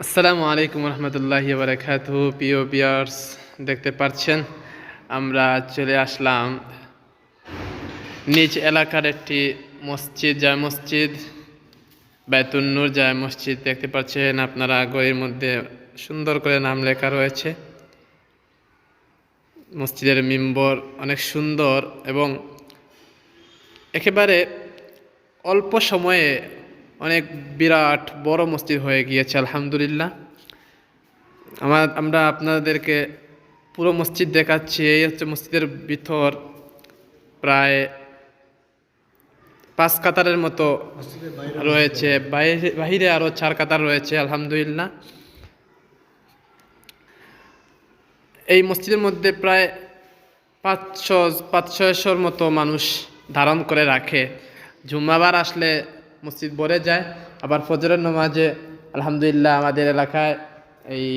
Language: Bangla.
আসসালামু আলাইকুম রহমতুল্লাহি বারাকাতুহু। প্রিয় ভিউয়ার্স, দেখতে পাচ্ছেন আমরা চলে আসলাম নিজ এলাকার একটি মসজিদ, জামে মসজিদ বায়তুন নূর জামে মসজিদ। দেখতে পাচ্ছেন আপনারা, গলির মধ্যে সুন্দর করে নাম লেখা রয়েছে। মসজিদের মিম্বর অনেক সুন্দর এবং একেবারে অল্প সময়ে অনেক বিরাট বড় মসজিদ হয়ে গিয়েছে আলহামদুলিল্লাহ। আমরা আপনাদেরকে পুরো মসজিদ দেখাচ্ছি। এই হচ্ছে মসজিদের ভিতর, প্রায় 5 কাতারের মতো রয়েছে, বাহিরে আরও 4 কাতার রয়েছে আলহামদুলিল্লাহ। এই মসজিদের মধ্যে প্রায় 500-600 মতো মানুষ ধারণ করে রাখে। জুম্মাবার আসলে মসজিদ ভরে যায়। আবার ফজরের নামাজে আলহামদুলিল্লাহ আমাদের এলাকায় এই